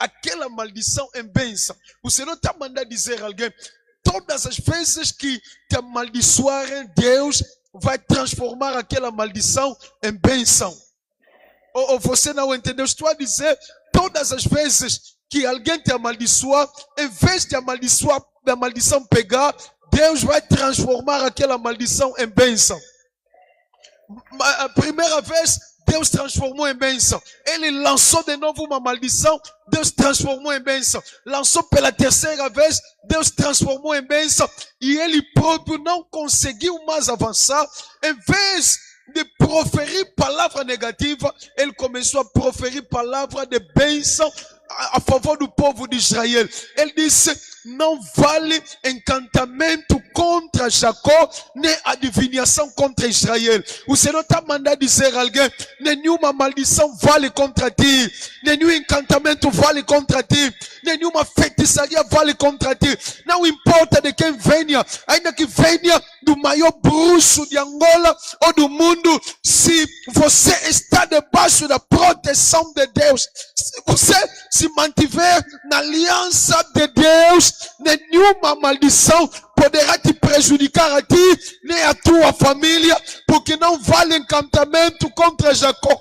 aquela maldição em bênção. O Senhor está mandando dizer a alguém, todas as vezes que te amaldiçoarem, Deus vai transformar aquela maldição em bênção. Ou você não entendeu? Estou a dizer, todas as vezes que alguém te amaldiçoar, em vez de amaldiçoar, da maldição pegar, Deus vai transformar aquela maldição em bênção. A primeira vez, Deus transformou em bênção. Ele lançou de novo uma maldição, Deus transformou em bênção. Lançou pela terceira vez, Deus transformou em bênção. E ele próprio não conseguiu mais avançar. Em vez de proferir palavra negativa, ele começou a proferir palavra de bênção a favor do povo de Israel. Ele disse, não vale encantamento contra Jacó, nem adivinhação contra Israel. O Senhor está mandando dizer a alguém, nenhuma maldição vale contra ti, nenhum encantamento vale contra ti, nenhuma feitiçaria vale contra ti. Não importa de quem venha, ainda que venha do maior bruxo de Angola ou do mundo, se você está debaixo da proteção de Deus, se você se mantiver na aliança de Deus, nenhuma maldição poderá te prejudicar a ti, nem a tua família, porque não vale encantamento contra Jacó.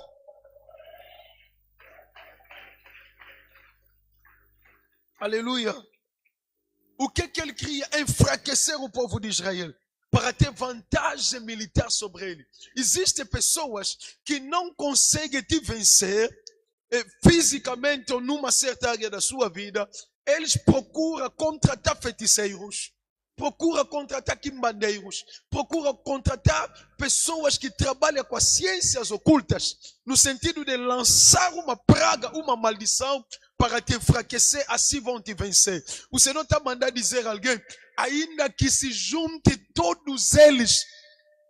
Aleluia. O que ele queria? Enfraquecer o povo de Israel, para ter vantagem militar sobre ele. Existem pessoas que não conseguem te vencer fisicamente ou numa certa área da sua vida. Eles procuram contratar feiticeiros, procuram contratar quimbandeiros, procuram contratar pessoas que trabalham com as ciências ocultas, no sentido de lançar uma praga, uma maldição, para te enfraquecer, assim vão te vencer. O Senhor está mandando dizer a alguém, ainda que se junte todos eles,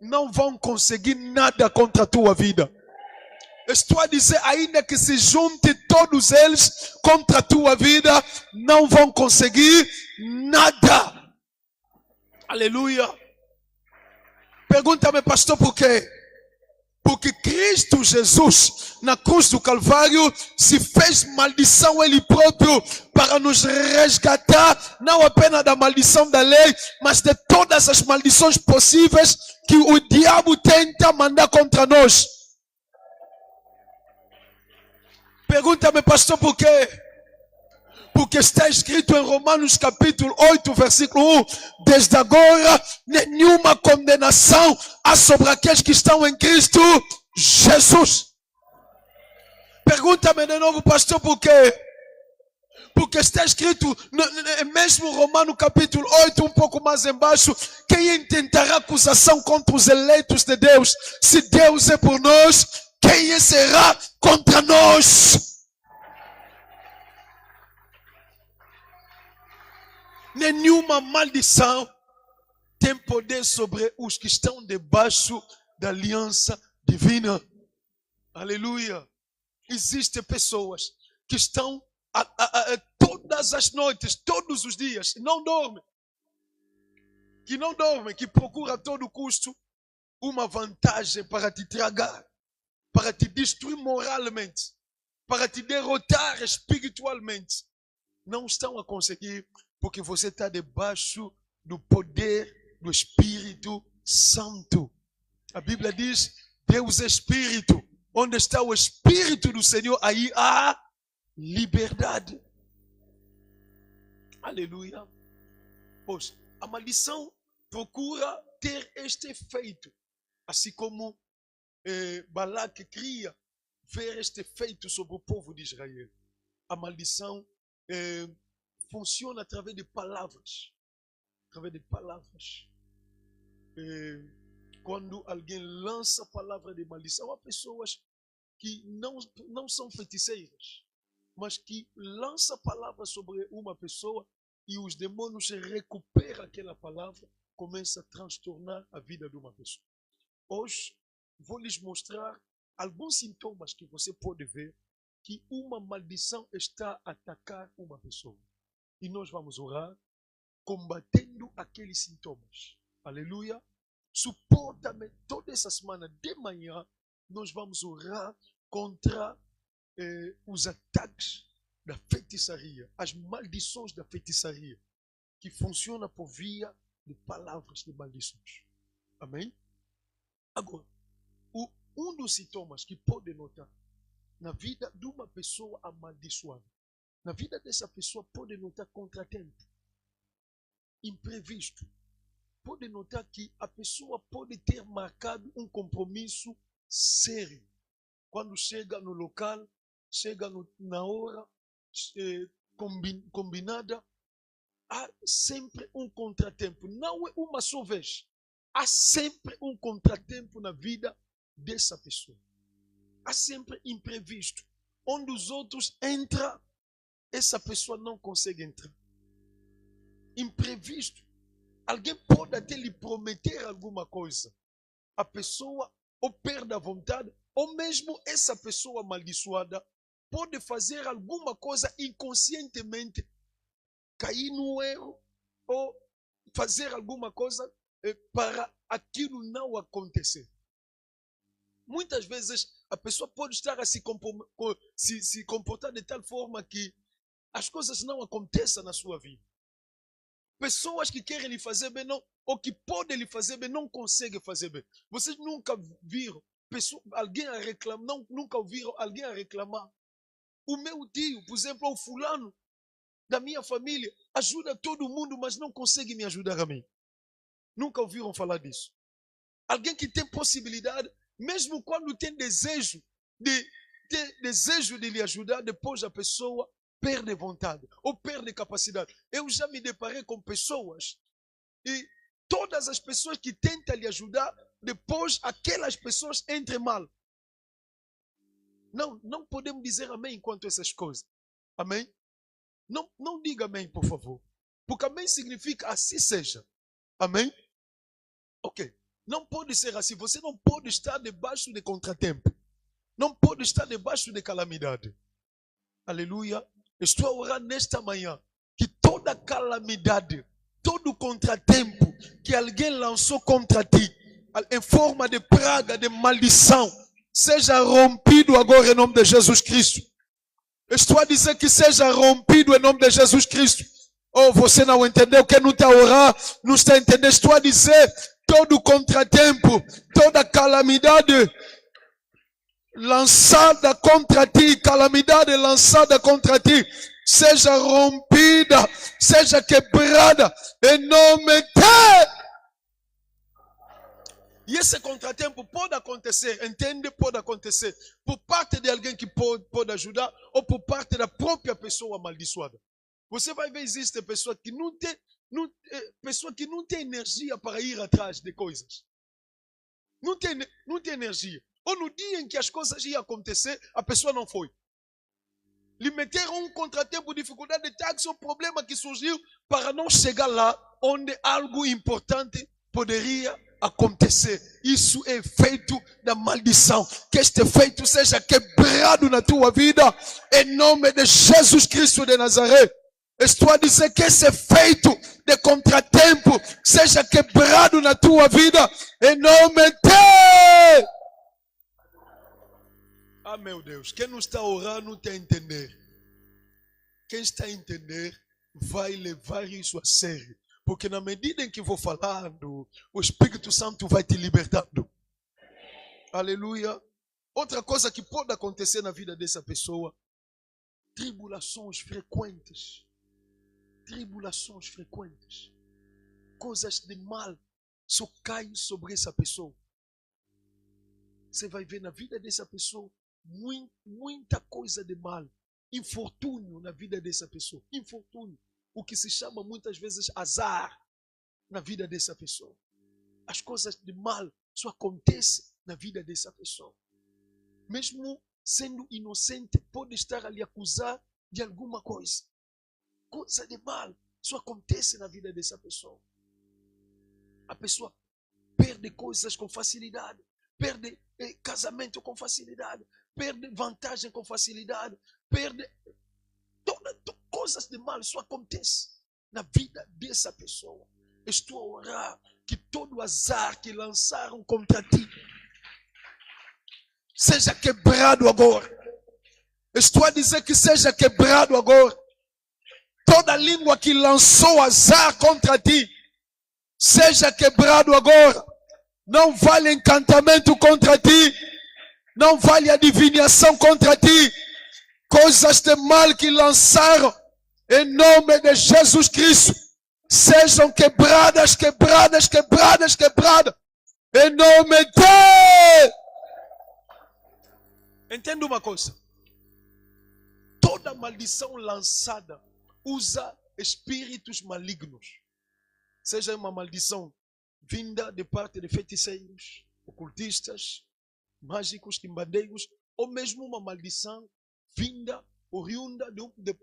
não vão conseguir nada contra a tua vida. Estou a dizer, ainda que se junte todos eles contra a tua vida, não vão conseguir nada. Aleluia. Pergunta-me, pastor, por quê? Porque Cristo Jesus, na cruz do Calvário, se fez maldição ele próprio para nos resgatar, não apenas da maldição da lei, mas de todas as maldições possíveis que o diabo tenta mandar contra nós. Pergunta-me, pastor, por quê? Porque está escrito em Romanos capítulo 8, versículo 1, desde agora nenhuma condenação há sobre aqueles que estão em Cristo Jesus. Pergunta-me de novo, pastor, por quê? Porque está escrito, mesmo Romanos capítulo 8, um pouco mais embaixo, quem intentará acusação contra os eleitos de Deus? Se Deus é por nós, quem será contra nós? Nenhuma maldição tem poder sobre os que estão debaixo da aliança divina. Aleluia. Existem pessoas que estão todas as noites, todos os dias, não dormem. Que procuram a todo custo uma vantagem para te tragar, para te destruir moralmente, para te derrotar espiritualmente. Não estão a conseguir, porque você está debaixo do poder do Espírito Santo. A Bíblia diz, Deus é Espírito. Onde está o Espírito do Senhor, aí há liberdade. Aleluia. Pois, a maldição procura ter este efeito. Assim como Balaque queria ver este efeito sobre o povo de Israel. A maldição funciona através de palavras. Através de palavras. Quando alguém lança palavra de maldição, há pessoas que não são feiticeiras, mas que lançam palavras sobre uma pessoa e os demônios recuperam aquela palavra, começa a transtornar a vida de uma pessoa. Hoje, vou lhes mostrar alguns sintomas que você pode ver que uma maldição está a atacar uma pessoa. E nós vamos orar combatendo aqueles sintomas. Aleluia. Suporta-me toda essa semana de manhã. Nós vamos orar contra os ataques da feitiçaria. feitiçaria, as maldições da feitiçaria, que funcionam por via de palavras de maldições. Amém? Agora, um dos sintomas que pode notar na vida de uma pessoa amaldiçoada, na vida dessa pessoa pode notar contratempo, imprevisto. Pode notar que a pessoa pode ter marcado um compromisso sério. Quando chega no local, chega na hora combinada, há sempre um contratempo. Não é uma só vez. Há sempre um contratempo na vida dessa pessoa. Há sempre imprevisto. Onde os outros entram, essa pessoa não consegue entrar. Imprevisto. Alguém pode até lhe prometer alguma coisa. A pessoa ou perde a vontade, ou mesmo essa pessoa amaldiçoada pode fazer alguma coisa inconscientemente, cair no erro, ou fazer alguma coisa para aquilo não acontecer. Muitas vezes a pessoa pode estar a se comportar de tal forma que as coisas não aconteçam na sua vida. Pessoas que querem lhe fazer bem, não, ou que podem lhe fazer bem, não conseguem fazer bem. Vocês nunca viram alguém a reclamar, nunca ouviram alguém a reclamar. O meu tio, por exemplo, o fulano da minha família, ajuda todo mundo, mas não consegue me ajudar a mim. Nunca ouviram falar disso. Alguém que tem possibilidade, mesmo quando tem desejo de lhe ajudar, depois a pessoa perde vontade ou perde capacidade. Eu já me deparei com pessoas e todas as pessoas que tentam lhe ajudar, depois aquelas pessoas entram mal. Não podemos dizer amém enquanto essas coisas. Amém? Não diga amém, por favor. Porque amém significa assim seja. Amém? Ok. Não pode ser assim. Você não pode estar debaixo de contratempo. Não pode estar debaixo de calamidade. Aleluia. Estou a orar nesta manhã que toda calamidade, todo contratempo que alguém lançou contra ti, em forma de praga, de maldição, seja rompido agora em nome de Jesus Cristo. Estou a dizer que seja rompido em nome de Jesus Cristo. Oh, você não entendeu? Quem não está a orar, não está a entender. Estou a dizer, todo contratempo, toda calamidade lançada contra ti, calamidade lançada contra ti, seja rompida, seja quebrada, em nome de... E esse contratempo pode acontecer, entende? Pode acontecer por parte de alguém que pode ajudar ou por parte da própria pessoa amaldiçoada. Você vai ver, existe pessoa que não tem energia para ir atrás de coisas. Não tem energia. Ou no dia em que as coisas iam acontecer, a pessoa não foi. Lhe meteram um contratempo, dificuldade de táxi, um problema que surgiu para não chegar lá onde algo importante poderia acontecer. Isso é efeito da maldição. Que este efeito seja quebrado na tua vida, em nome de Jesus Cristo de Nazaré. Estou a dizer que esse efeito de contratempo seja quebrado na tua vida, em nome de... Ah, meu Deus, quem não está a orar não tem a entender. Quem está a entender vai levar isso a sério. Porque na medida em que vou falando, o Espírito Santo vai te libertando. Aleluia. Outra coisa que pode acontecer na vida dessa pessoa, tribulações frequentes. Tribulações frequentes. Coisas de mal só caem sobre essa pessoa. Você vai ver na vida dessa pessoa muita coisa de mal. Infortúnio na vida dessa pessoa. Infortúnio. O que se chama muitas vezes azar na vida dessa pessoa. As coisas de mal só acontecem na vida dessa pessoa. Mesmo sendo inocente, pode estar a lhe acusar de alguma coisa. Coisa de mal só acontece na vida dessa pessoa. A pessoa perde coisas com facilidade. Perde casamento com facilidade. Perde vantagem com facilidade. Perde coisas de mal. Isso acontece na vida dessa pessoa. Estou a orar que todo azar que lançaram contra ti seja quebrado agora. Estou a dizer que seja quebrado agora. Toda língua que lançou azar contra ti, seja quebrado agora. Não vale encantamento contra ti. Não vale adivinhação contra ti. Coisas de mal que lançaram, em nome de Jesus Cristo, sejam quebradas, quebradas, quebradas, quebradas. Em nome de... Entenda uma coisa. Toda maldição lançada usa espíritos malignos. Seja uma maldição vinda de parte de feiticeiros, ocultistas, mágicos, quimbandeiros, ou mesmo uma maldição vinda, oriunda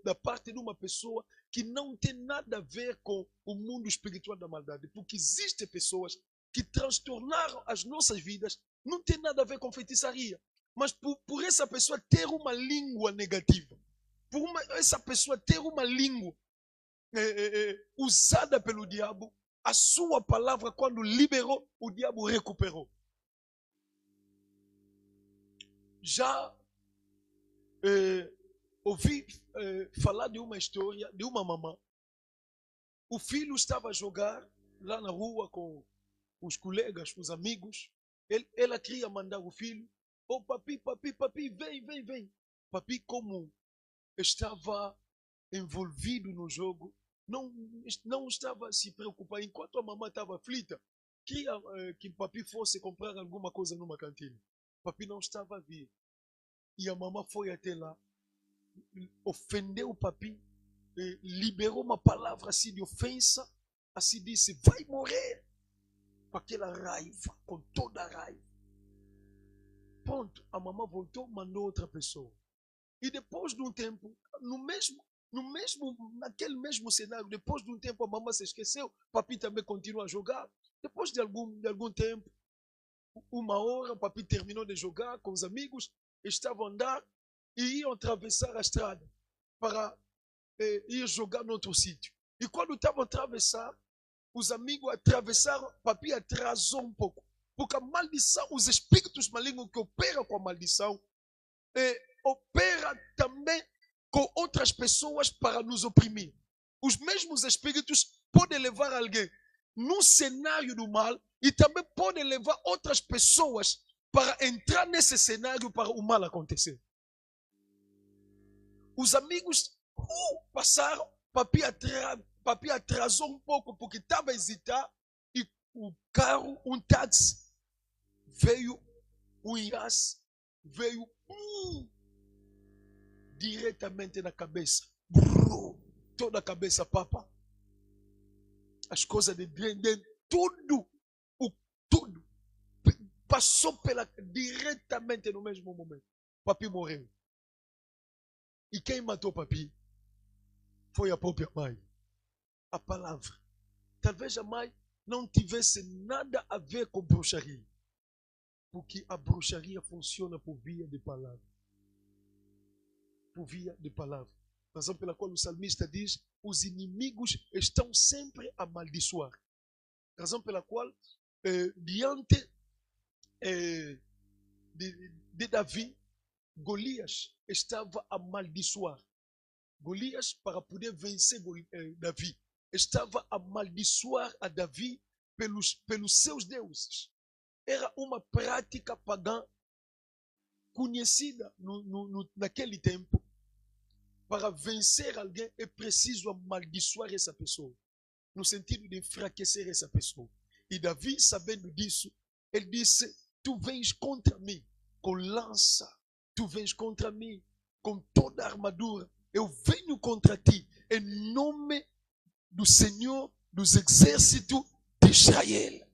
da parte de uma pessoa que não tem nada a ver com o mundo espiritual da maldade. Porque existem pessoas que transtornaram as nossas vidas, não tem nada a ver com feitiçaria. Mas por essa pessoa ter uma língua negativa, essa pessoa ter uma língua usada pelo diabo, a sua palavra, quando liberou, o diabo recuperou. Já ouvi falar de uma história de uma mamã. O filho estava a jogar lá na rua com os colegas, com os amigos. Ela queria mandar o filho. Oh, papi, papi, papi, vem, vem, vem. Papi, como estava envolvido no jogo, não estava a se preocupar. Enquanto a mamãe estava aflita, queria que o papi fosse comprar alguma coisa numa cantina. Papi não estava a vir. E a mamãe foi até lá, ofendeu o papi, liberou uma palavra assim de ofensa, assim disse, vai morrer, com aquela raiva, com toda a raiva. Pronto, a mamãe voltou, mandou outra pessoa. E depois de um tempo, naquele mesmo cenário, depois de um tempo a mamãe se esqueceu, o papi também continuou a jogar. Depois de algum tempo, uma hora, o papi terminou de jogar com os amigos, estavam a andar e iam atravessar a estrada para ir jogar no outro sítio. E quando estavam a atravessar, os amigos atravessaram, o papi atrasou um pouco. Porque a maldição, os espíritos malignos que operam com a maldição, operam também com outras pessoas para nos oprimir. Os mesmos espíritos podem levar alguém num cenário do mal e também podem levar outras pessoas para entrar nesse cenário para o mal acontecer. Os amigos passaram, papi atrasou um pouco porque estava a hesitar e o carro, um táxi, veio, um IAS, veio diretamente na cabeça. Toda a cabeça, papa. As coisas de dentro, tudo. Passou diretamente no mesmo momento. Papi morreu. E quem matou papi foi a própria mãe. A palavra. Talvez a mãe não tivesse nada a ver com bruxaria. Porque a bruxaria funciona por via de palavra. Por via de palavra. Razão pela qual o salmista diz, os inimigos estão sempre a amaldiçoar. Razão pela qual, diante de Davi, Golias estava a amaldiçoar. Golias, para poder vencer Davi, estava a amaldiçoar a Davi pelos seus deuses. Era uma prática pagã conhecida naquele tempo. Para vencer alguém é preciso amaldiçoar essa pessoa, no sentido de enfraquecer essa pessoa. E Davi, sabendo disso, ele disse, tu vens contra mim com lança, tu vens contra mim com toda a armadura, eu venho contra ti em nome do Senhor dos exércitos de Israel.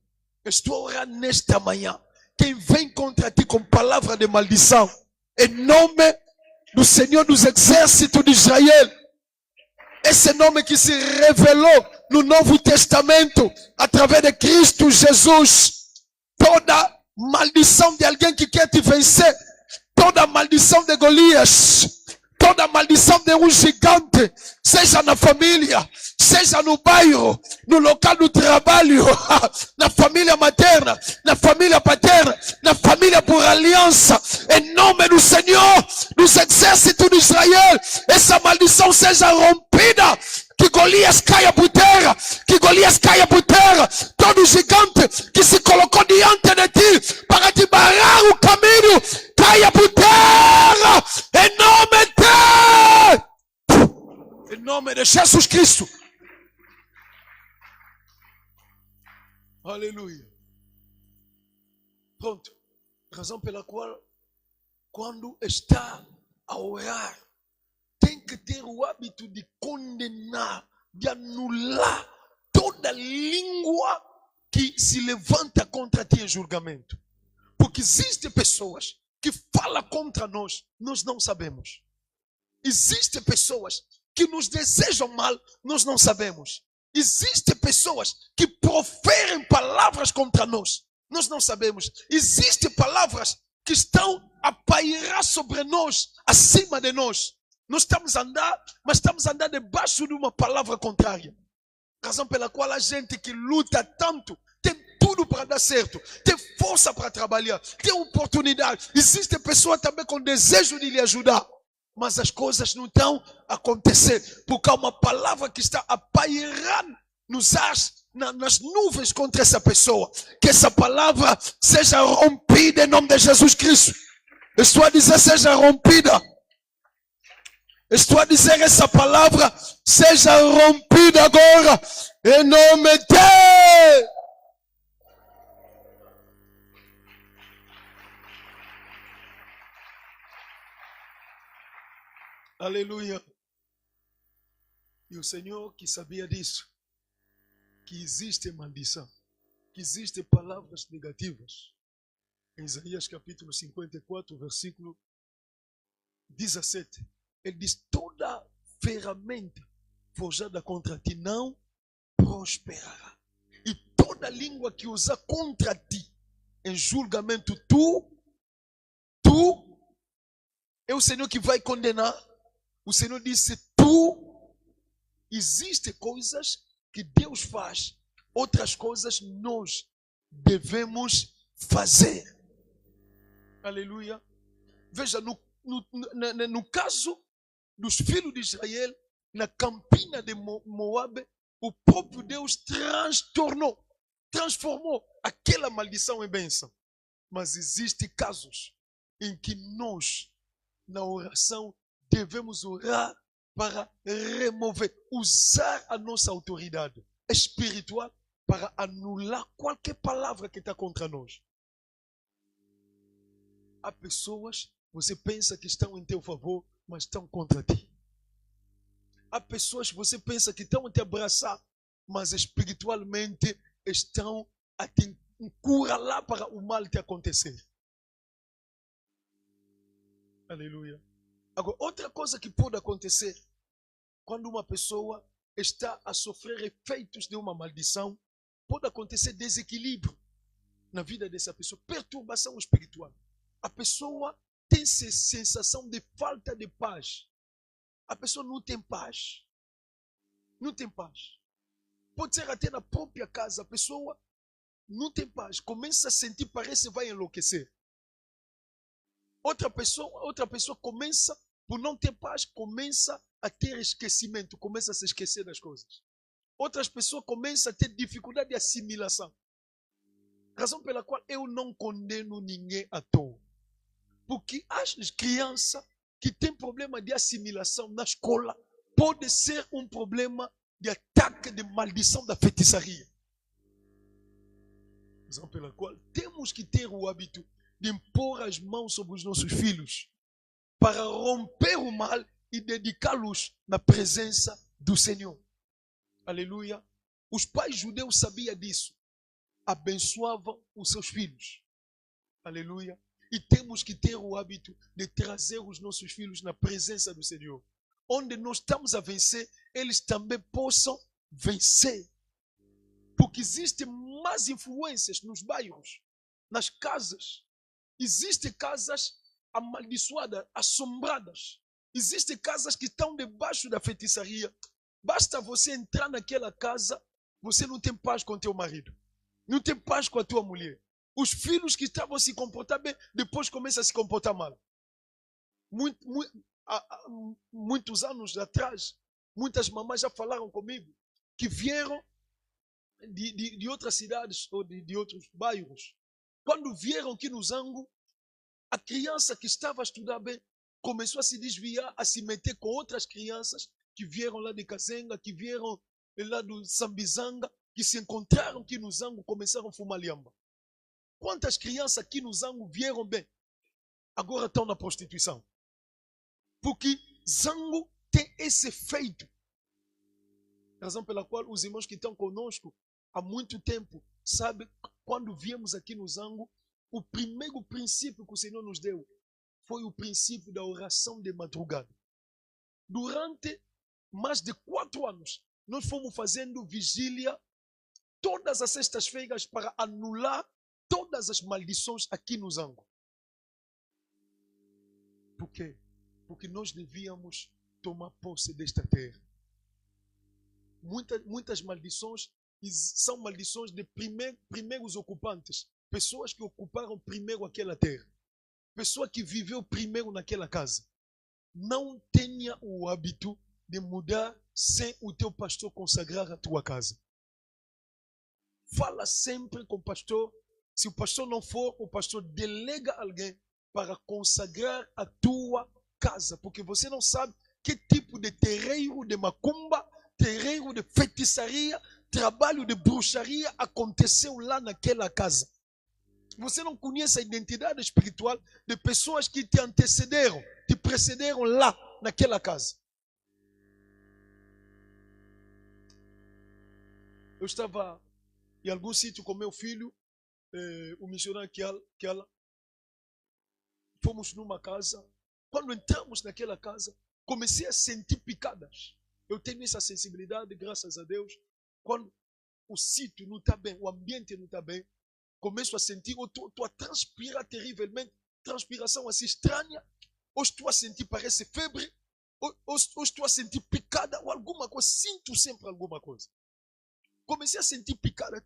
Estou a orar nesta manhã, quem vem contra ti com palavra de maldição, em nome do Senhor dos exércitos de Israel, esse nome que se revelou no Novo Testamento através de Cristo Jesus, toda maldição de alguém que quer te vencer, toda maldição de Golias, toda maldição de um gigante, seja na família, seja no bairro, no local do trabalho, na família materna, na família paterna, na família por aliança, em nome do Senhor, dos exércitos de Israel, essa maldição seja rompida rompida. Que Golias caia por terra. Que Golias caia por terra. Todo gigante que se colocou diante de ti para te barrar o caminho, caia por terra. Em nome de Jesus Cristo. Aleluia. Pronto. Razão pela qual, quando está a orar, tem que ter o hábito de condenar, de anular toda língua que se levanta contra ti em julgamento. Porque existem pessoas que falam contra nós, nós não sabemos. Existem pessoas que nos desejam mal, nós não sabemos. Existem pessoas que proferem palavras contra nós, nós não sabemos. Existem palavras que estão a pairar sobre nós, acima de nós. Nós estamos a andar, mas estamos a andar debaixo de uma palavra contrária. Razão pela qual a gente que luta tanto tem tudo para dar certo, tem força para trabalhar, tem oportunidade. Existem pessoas também com desejo de lhe ajudar, mas as coisas não estão a acontecer, porque há uma palavra que está a pairar nos ares, nas nuvens contra essa pessoa. Que essa palavra seja rompida em nome de Jesus Cristo. Estou a dizer, seja rompida. Estou a dizer, essa palavra seja rompida agora, em nome de... Aleluia. E o Senhor que sabia disso, que existe maldição, que existem palavras negativas. Em Isaías capítulo 54, versículo 17, ele diz, toda ferramenta forjada contra ti não prosperará. E toda língua que usar contra ti em julgamento, é o Senhor que vai condenar. O Senhor disse, existem coisas que Deus faz, outras coisas nós devemos fazer. Aleluia. Veja, no caso dos filhos de Israel, na campina de Moabe, o próprio Deus transformou aquela maldição em bênção. Mas existem casos em que nós, na oração, devemos orar para remover, usar a nossa autoridade espiritual para anular qualquer palavra que está contra nós. Há pessoas, você pensa que estão em teu favor, mas estão contra ti. Há pessoas que você pensa que estão a te abraçar, mas espiritualmente estão a te encurralar para o mal te acontecer. Aleluia. Agora, outra coisa que pode acontecer quando uma pessoa está a sofrer efeitos de uma maldição, pode acontecer desequilíbrio na vida dessa pessoa, perturbação espiritual. A pessoa tem sensação de falta de paz. A pessoa não tem paz. Não tem paz. Pode ser até na própria casa, a pessoa não tem paz. Começa a sentir, parece que vai enlouquecer. Outra pessoa começa, por não ter paz, começa a ter esquecimento, começa a se esquecer das coisas. Outras pessoas começam a ter dificuldade de assimilação. Razão pela qual eu não condeno ninguém à toa. Porque as crianças que têm problema de assimilação na escola, pode ser um problema de ataque, de maldição da feitiçaria. Razão pela qual temos que ter o hábito de impor as mãos sobre os nossos filhos para romper o mal e dedicá-los na presença do Senhor. Aleluia. Os pais judeus sabiam disso. Abençoavam os seus filhos. Aleluia. E temos que ter o hábito de trazer os nossos filhos na presença do Senhor. Onde nós estamos a vencer, eles também possam vencer. Porque existem más influências nos bairros, nas casas. Existem casas amaldiçoadas, assombradas. Existem casas que estão debaixo da feitiçaria. Basta você entrar naquela casa, você não tem paz com teu marido. Não tem paz com a tua mulher. Os filhos que estavam a se comportar bem, depois começam a se comportar mal. Muitos anos atrás, Muitas mamães já falaram comigo que vieram de outras cidades ou de outros bairros. Quando vieram aqui no Zango, a criança que estava a estudar bem começou a se desviar, a se meter com outras crianças que vieram lá de Kazenga, que vieram lá do Sambizanga, que se encontraram aqui no Zango, começaram a fumar liamba. Quantas crianças aqui no Zango vieram bem, agora estão na prostituição? Porque Zango tem esse efeito. Razão pela qual os irmãos que estão conosco há muito tempo, sabe, quando viemos aqui no Zango, o primeiro princípio que o Senhor nos deu foi o princípio da oração de madrugada. Durante mais de 4 anos, nós fomos fazendo vigília todas as sextas-feiras para anular todas as maldições aqui no Zango. Por quê? Porque nós devíamos tomar posse desta terra. Muitas maldições são maldições de primeiros ocupantes. Pessoas que ocuparam primeiro aquela terra. Pessoa que viveu primeiro naquela casa. Não tenha o hábito de mudar sem o teu pastor consagrar a tua casa. Fala sempre com o pastor. Se o pastor não for, o pastor delega alguém para consagrar a tua casa. Porque você não sabe que tipo de terreiro de macumba, terreiro de feitiçaria, trabalho de bruxaria aconteceu lá naquela casa. Você não conhece a identidade espiritual de pessoas que te antecederam, te precederam lá naquela casa. Eu estava em algum sítio com meu filho, o missionário Kiala. Fomos numa casa. Quando entramos naquela casa, comecei a sentir picadas. Eu tenho essa sensibilidade, graças a Deus. Quando o sítio não está bem, o ambiente não está bem, começo a sentir, ou estou a transpirar terrivelmente, transpiração assim estranha, ou estou a sentir, parece febre, ou estou a sentir picada, ou alguma coisa, sinto sempre alguma coisa. Comecei a sentir picada.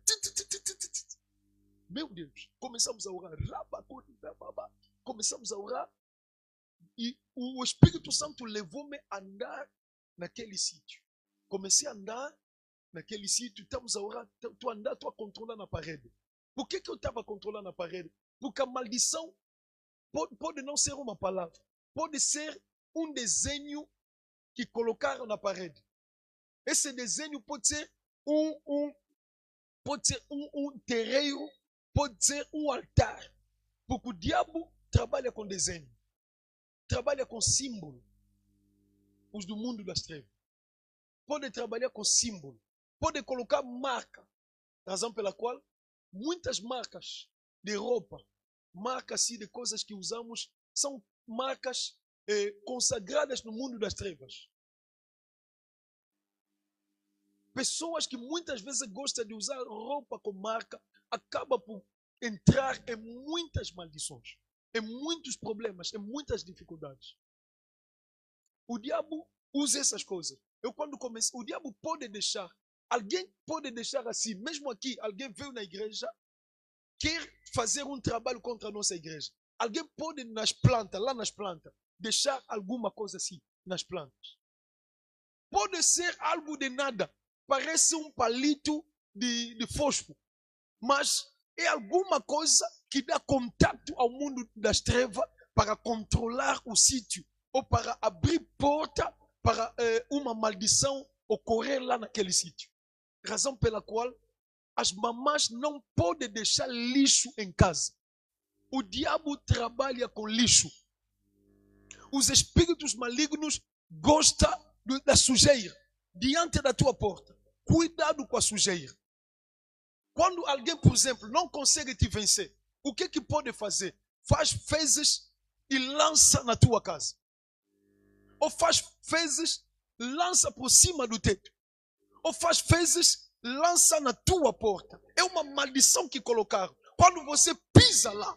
Meu Deus, começamos a orar. Começamos a orar. E o Espírito Santo levou-me a andar naquele sítio. Comecei a andar naquele sítio. Estamos a orar. Estou a andar, estou a controlar na parede. Por que eu estava controlando a parede? Porque a maldição pode não ser uma palavra. Pode ser um desenho que colocaram na parede. Esse desenho pode ser um terreiro, pode ser um altar. Porque o diabo trabalha com desenho. Trabalha com símbolo. Os do mundo das trevas. Pode trabalhar com símbolo. Pode colocar marca. Razão pela qual muitas marcas de roupa, marcas de coisas que usamos, são marcas consagradas no mundo das trevas. Pessoas que muitas vezes gostam de usar roupa com marca, acabam por entrar em muitas maldições, em muitos problemas, em muitas dificuldades. O diabo usa essas coisas. Eu quando comecei, o diabo pode deixar, alguém pode deixar assim, mesmo aqui, alguém veio na igreja, quer fazer um trabalho contra a nossa igreja. Alguém pode nas plantas, lá nas plantas, deixar alguma coisa assim, nas plantas. Pode ser algo de nada, parece um palito de fósforo, mas é alguma coisa que dá contato ao mundo das trevas para controlar o sítio ou para abrir porta para uma maldição ocorrer lá naquele sítio. Razão pela qual as mamães não podem deixar lixo em casa. O diabo trabalha com lixo. Os espíritos malignos gostam da sujeira diante da tua porta. Cuidado com a sujeira. Quando alguém, por exemplo, não consegue te vencer, o que pode fazer? Faz fezes e lança na tua casa. Ou faz fezes, lança por cima do teto. Ou faz fezes, lança na tua porta. É uma maldição que colocaram. Quando você pisa lá,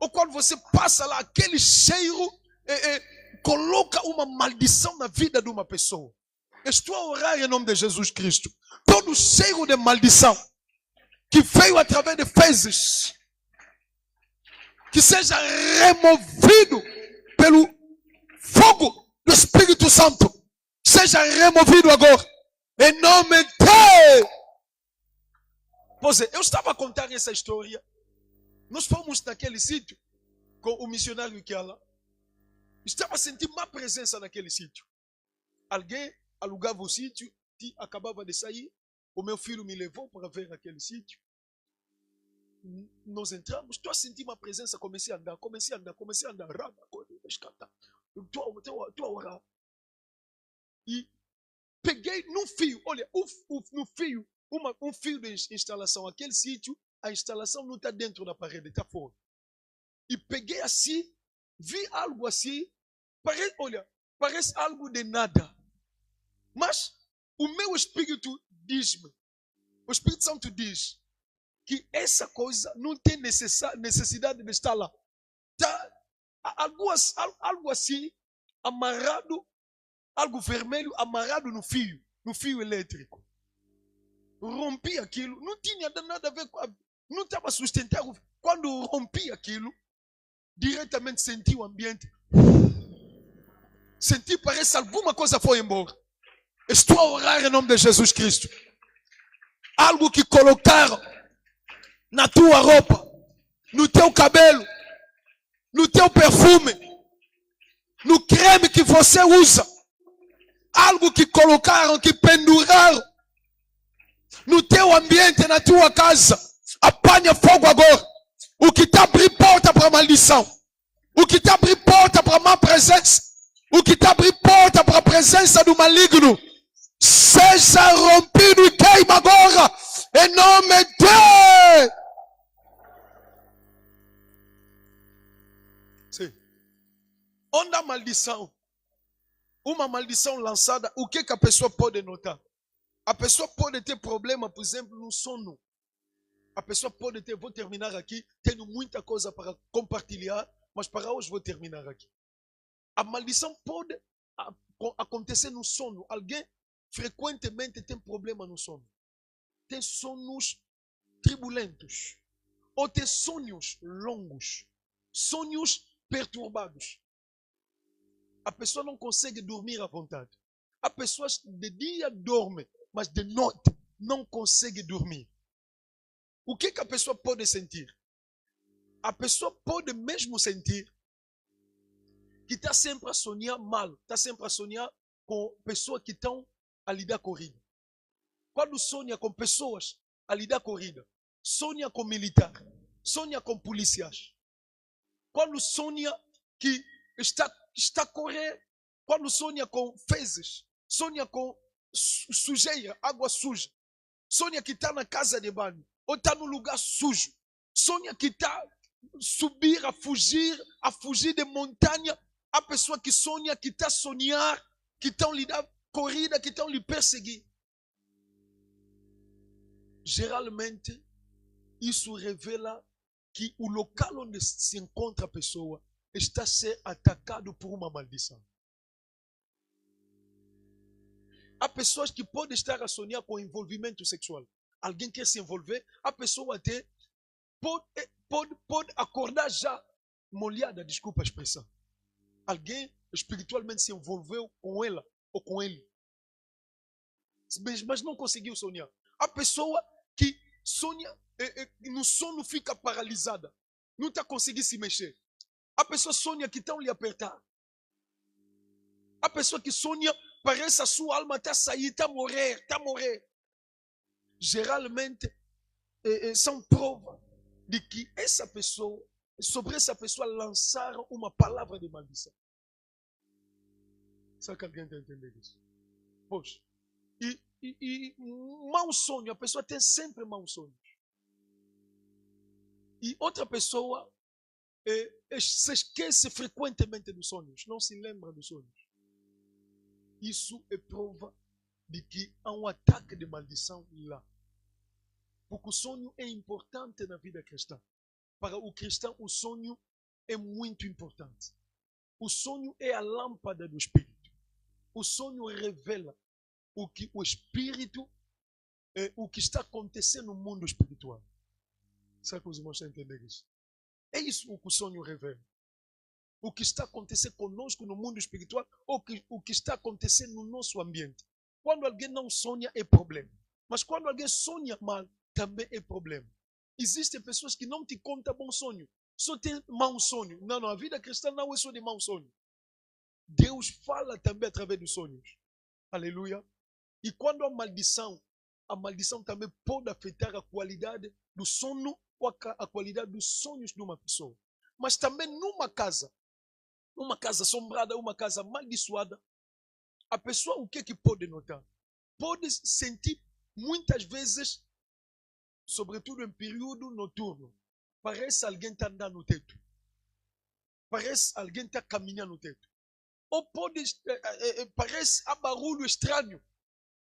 ou quando você passa lá, aquele cheiro coloca uma maldição na vida de uma pessoa. Estou a orar em nome de Jesus Cristo. Todo cheiro de maldição que veio através de fezes, que seja removido pelo fogo do Espírito Santo. seja removido agora. Em nome de... Pois é, eu estava a contar essa história. Nós fomos naquele sítio com o missionário que ia lá. Estava a sentir má presença naquele sítio. Alguém alugava o sítio, acabava de sair. O meu filho me levou para ver aquele sítio. Nós entramos, estou a sentir uma presença, comecei a andar, estou a orar. E peguei num fio, olha, no fio, um fio de instalação. Aquele sítio, a instalação não está dentro da parede, está fora. E peguei assim, vi algo assim, parece algo de nada. Mas o meu espírito diz-me, o Espírito Santo diz que essa coisa não tem necessidade de estar lá. Está algo assim, amarrado, algo vermelho amarrado no fio elétrico. Rompi aquilo, não tinha nada a ver com não estava sustentado. Quando rompi aquilo, diretamente senti o ambiente. Senti, parece alguma coisa foi embora. Estou a orar em nome de Jesus Cristo. Algo que colocaram na tua roupa, no teu cabelo, no teu perfume, no creme que você usa. Algo que colocaram, que penduraram no teu ambiente, na tua casa. Apanha fogo agora. O que está abrindo porta para maldição. O que está abrindo porta para má presença. O que está abrindo porta para a presença do maligno. Seja rompido e queima agora. Em nome de... Sim. Onde a maldição, uma maldição lançada, o que a pessoa pode notar? A pessoa pode ter problema, por exemplo, no sono. A pessoa pode ter, vou terminar aqui, tenho muita coisa para compartilhar, mas para hoje vou terminar aqui. A maldição pode acontecer no sono. Alguém frequentemente tem problema no sono. Tem sonhos turbulentos. Ou tem sonhos longos. Sonhos perturbados. A pessoa não consegue dormir à vontade. A pessoa de dia dorme, mas de noite não consegue dormir. O que a pessoa pode sentir? A pessoa pode mesmo sentir que está sempre a sonhar mal, está sempre a sonhar com pessoas que estão a lidar com corrida. Quando sonha com pessoas a lidar com corrida, sonha com militar, sonha com policiais. Quando sonha que está a correr, quando sonha com fezes, sonha com sujeira, água suja, sonha que está na casa de banho, ou está no lugar sujo, sonha que está a subir, a fugir de montanha. A pessoa que sonha, que está a sonhar, que estão lhe dar corrida, que estão lhe perseguir. Geralmente, isso revela que o local onde se encontra a pessoa está a ser atacado por uma maldição. Há pessoas que podem estar a sonhar com envolvimento sexual. Alguém quer se envolver, a pessoa até pode acordar já molhada, desculpa a expressão. Alguém espiritualmente se envolveu com ela ou com ele. Mas não conseguiu sonhar. A pessoa que sonha, no sono fica paralisada. Não está conseguindo se mexer. A pessoa sonha que estão lhe apertar. A pessoa que sonha, parece a sua alma está a sair, está a morrer. Geralmente, são provas de que sobre essa pessoa lançaram uma palavra de maldição. Será que alguém está entendendo isso? Poxa. E mau sonho, a pessoa tem sempre maus sonhos. E outra pessoa se esquece frequentemente dos sonhos, não se lembra dos sonhos. Isso é prova de que há um ataque de maldição lá. Porque o sonho é importante na vida cristã. Para o cristão, o sonho é muito importante. O sonho é a lâmpada do Espírito. O sonho revela o que o Espírito, o que está acontecendo no mundo espiritual. Será que os irmãos estão entendendo isso? É isso que o sonho revela. o que está acontecendo conosco no mundo espiritual ou o que está acontecendo no nosso ambiente. Quando alguém não sonha, é problema. Mas quando alguém sonha mal, também é problema. Existem pessoas que não te contam bom sonho, só tem mau sonho. Não, a vida cristã não é só de mau sonho. Deus fala também através dos sonhos. Aleluia. E quando a maldição também pode afetar a qualidade do sono ou a qualidade dos sonhos de uma pessoa. Mas também numa casa assombrada, uma casa amaldiçoada, a pessoa o que pode notar? Pode sentir muitas vezes, sobretudo em período noturno, parece alguém está andando no teto. Parece alguém está caminhando no teto. Ou pode, parece um barulho estranho.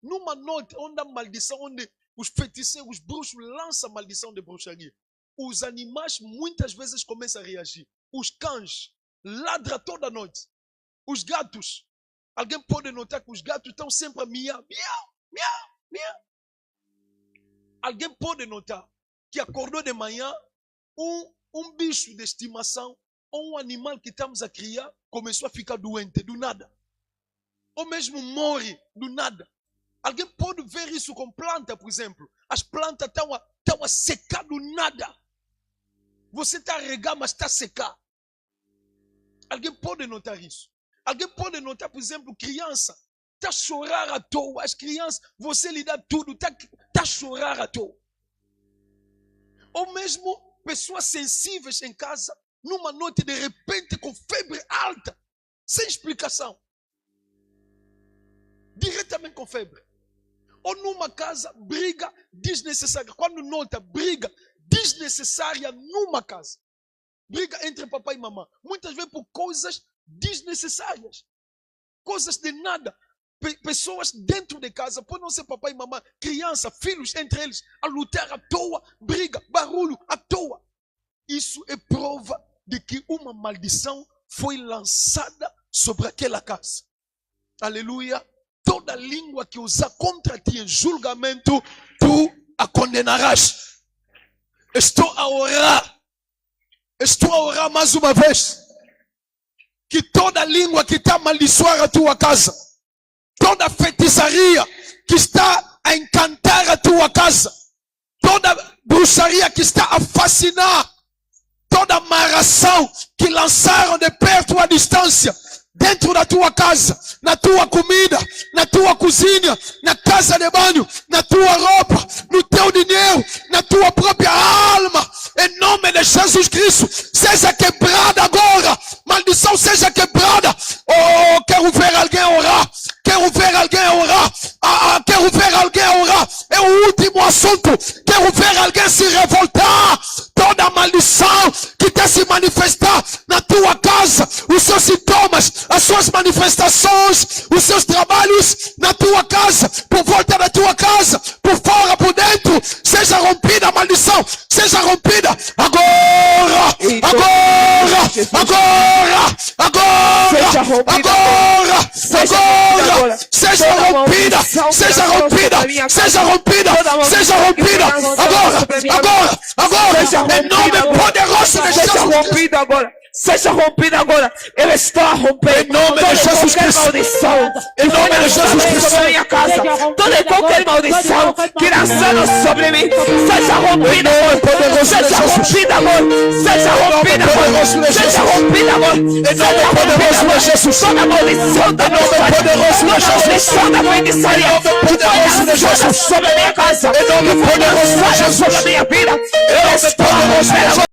Numa noite onde a maldição, onde os feiticeiros, os bruxos lançam a maldição de bruxaria, os animais muitas vezes começam a reagir. Os cães ladram toda noite. Os gatos, alguém pode notar que os gatos estão sempre a miar, miau, miau, miau. Alguém pode notar que acordou de manhã, um bicho de estimação ou um animal que estamos a criar começou a ficar doente do nada. Ou mesmo morre do nada. Alguém pode ver isso com planta, por exemplo. As plantas estão a secar do nada. Você está a regar, mas está a secar. Alguém pode notar isso. Alguém pode notar, por exemplo, criança. Está a chorar à toa. As crianças, você lhe dá tudo, está a chorar à toa. Ou mesmo pessoas sensíveis em casa, numa noite de repente com febre alta, sem explicação. Diretamente com febre. Ou numa casa, briga desnecessária. Quando nota briga desnecessária numa casa. Briga entre papai e mamãe. Muitas vezes por coisas desnecessárias. Coisas de nada. Pessoas dentro de casa, pode não ser papai e mamãe, criança, filhos entre eles, a lutar à toa, briga, barulho à toa. Isso é prova de que uma maldição foi lançada sobre aquela casa. Aleluia. Toda língua que usar contra ti em julgamento, tu a condenarás. Estou a orar mais uma vez. Que toda língua que está a amaldiçoar a tua casa, toda feitiçaria que está a encantar a tua casa, toda bruxaria que está a fascinar, toda amarração que lançaram de perto ou à distância, dentro da tua casa, na tua comida, na tua cozinha, na casa de banho, na tua roupa, no teu dinheiro, na tua própria alma, em nome de Jesus Cristo, seja quebrada agora, maldição seja quebrada. Oh, quero ver alguém orar, quero ver alguém orar, quero ver alguém orar, é o último assunto, quero ver alguém se revoltar. Toda maldição que quer se manifestar na tua casa, os seus sintomas, as suas manifestações, os seus trabalhos na tua casa, por volta da tua casa, por fora, por dentro, seja rompida a maldição, seja rompida agora, agora, agora, agora, agora, seja rompida, seja rompida, seja rompida, seja rompida, agora, em nome poderoso de Jesus. Seja rompida agora. Seja rompida agora. Eu estou a romper. Em nome de Jesus Cristo. Maldição. Em nome de Jesus Cristo. Sobre minha casa. Toda e qualquer maldição que lançaram sobre mim. Seja rompida agora. Seja rompida agora. Seja rompida agora. Seja rompida agora. Em nome poderoso de Jesus. Toda maldição da maldição da feitiçaria. Poderoso de Jesus. Sobre a minha casa. Em nome poderoso de Jesus. Sobre a minha vida. Em nome poderoso de Jesus.